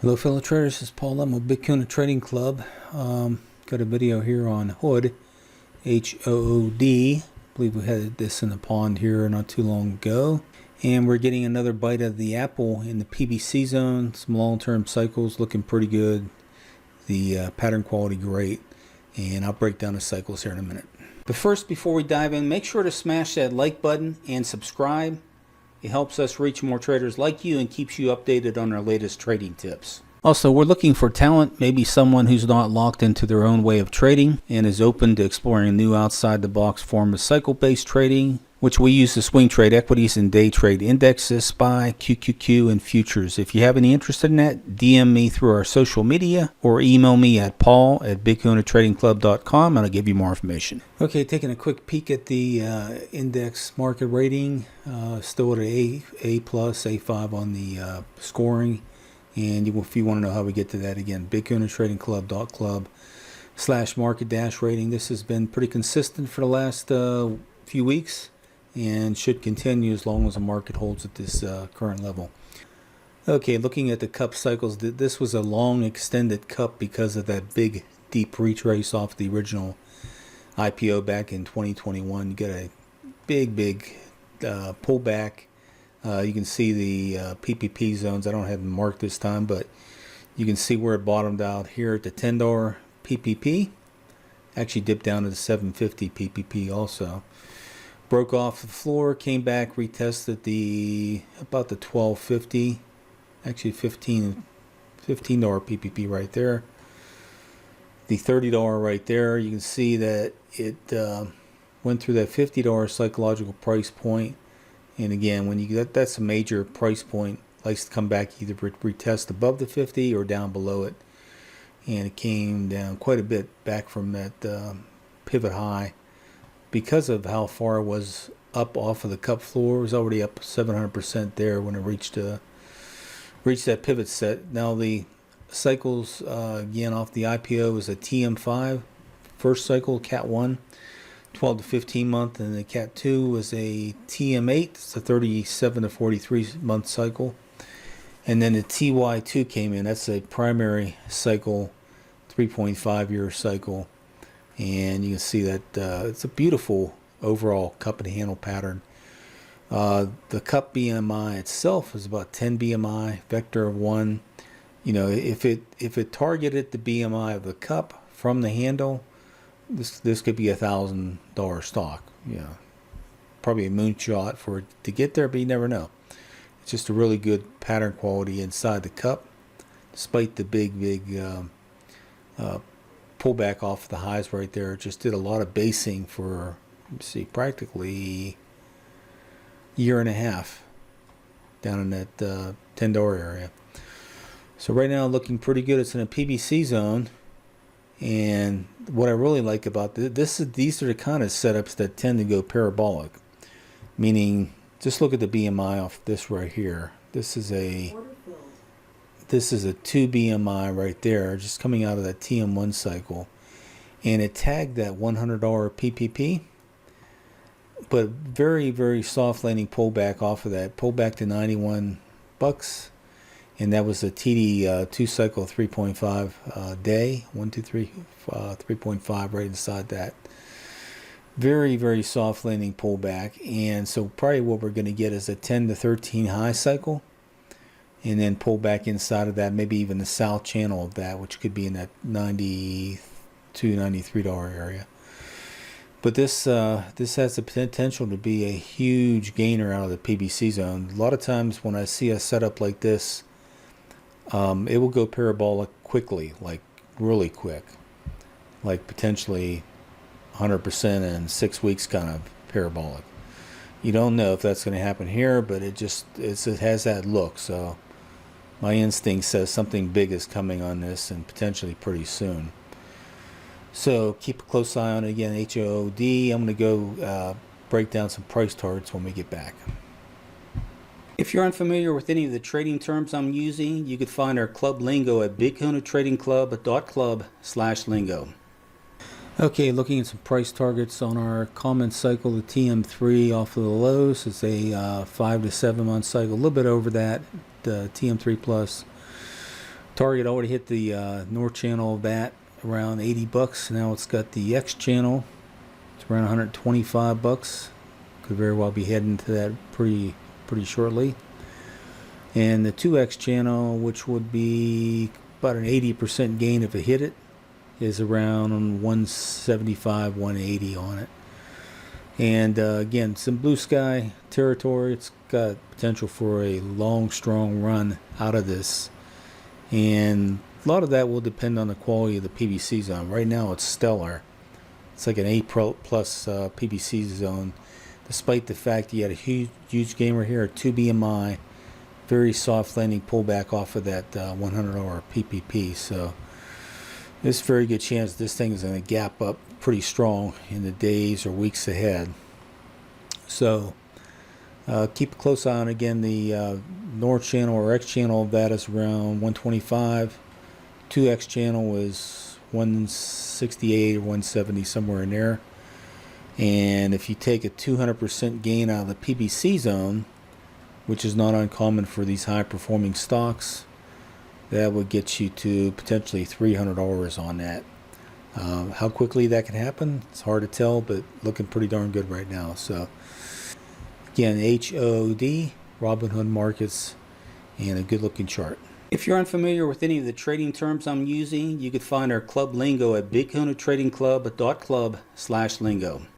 Hello fellow traders, this is Paul. I'm with Bitcoin Trading Club. Got a video here on Hood, H-O-O-D. I believe we had this in the pond here not too long ago. And we're getting another bite of the apple in the PBC zone. Some long-term cycles looking pretty good. The pattern quality great. And I'll break down the cycles here in a minute. But first, before we dive in, make sure to smash that like button and subscribe. It helps us reach more traders like you and keeps you updated on our latest trading tips. Also, we're looking for talent, maybe someone who's not locked into their own way of trading and is open to exploring a new outside-the-box form of cycle-based trading, which we use to swing trade equities and day trade indexes, SPY, QQQ, and futures. If you have any interest in that, DM me through our social media or email me at paul@bitcointradingclub.com and I'll give you more information. Okay, taking a quick peek at the index market rating. Still at an A+, A5 on the scoring. And if you want to know how we get to that, again, bitcointradingclub.club/market-rating. This has been pretty consistent for the last few weeks and should continue as long as the market holds at this current level. Okay, looking at the cup cycles, this was a long extended cup because of that big deep retrace off the original IPO back in 2021. You got a big pullback. You can see the PPP zones. I don't have them marked this time, but you can see where it bottomed out here at the $10 PPP. Actually dipped down to the $7.50 PPP also. Broke off the floor, came back, retested about the $12.50. Actually $15 PPP right there. The $30 right there. You can see that it went through that $50 psychological price point. And again, when you that's a major price point, likes to come back either retest above the 50 or down below it. And it came down quite a bit back from that pivot high because of how far it was up off of the cup floor. It was already up 700% there when it reached that pivot set. Now the cycles again off the IPO is a TM5 first cycle, Cat 1. 12 to 15 month, and the Cat 2 was a TM8. It's a 37 to 43 month cycle. And then the TY-2 came in. That's a primary cycle, 3.5 year cycle. And you can see that it's a beautiful overall cup and handle pattern. The cup BMI itself is about 10 BMI, vector of 1. You know, if it targeted the BMI of the cup from the handle, this could be $1,000 stock. Yeah, probably a moonshot for it to get there, but you never know. It's just a really good pattern quality inside the cup, despite the big pullback off the highs right there. It just did a lot of basing for, let's see, practically a year and a half down in that $10 area. So right now looking pretty good. It's in a PBC zone. And what I really like about these are the kind of setups that tend to go parabolic. Meaning, just look at the BMI off this right here. This is a 2 BMI right there, just coming out of that TM1 cycle. And it tagged that $100 PPP. But very soft landing pullback off of that. Pullback to 91 bucks. And that was a TD 2 cycle 3.5 day. 1, 2, 3, 3.5 right inside that. Very soft landing pullback. And so probably what we're going to get is a 10 to 13 high cycle. And then pull back inside of that, maybe even the south channel of that, which could be in that $92, $93 area. But this has the potential to be a huge gainer out of the PBC zone. A lot of times when I see a setup like this, it will go parabolic quickly, like really quick, like potentially 100% in 6 weeks kind of parabolic. You don't know if that's going to happen here, but it has that look. So my instinct says something big is coming on this and potentially pretty soon. So keep a close eye on it again, HOOD. I'm going to go break down some price targets when we get back. If you're unfamiliar with any of the trading terms I'm using, you could find our club lingo at bitcointradingclub.club/lingo. Okay, looking at some price targets on our common cycle, the TM3 off of the lows. It's a 5 to 7 month cycle, a little bit over that. The TM3 plus Target already hit the north channel of that around 80 bucks. Now it's got the X channel. It's around 125 bucks. Could very well be heading to that pretty shortly. And the 2X channel, which would be about an 80% gain if it hit it, is around 175, 180 on it. And again, some blue sky territory. It's got potential for a long, strong run out of this. And a lot of that will depend on the quality of the PVC zone. Right now it's stellar. It's like an A plus PVC zone, despite the fact you had a huge gainer here, a 2 BMI, very soft landing pullback off of that $100 PPP. So there's a very good chance this thing is going to gap up pretty strong in the days or weeks ahead. So keep a close eye on, again, the north channel or X channel of that is around 125. 2X channel is 168 or 170, somewhere in there. And if you take a 200% gain out of the PVC zone, which is not uncommon for these high performing stocks, that would get you to potentially $300 on that. How quickly that can happen, it's hard to tell, but looking pretty darn good right now. So again, HOD, Robinhood Markets, and a good looking chart. If you're unfamiliar with any of the trading terms I'm using, you could find our club lingo at bigkahunatradingclub.club/lingo.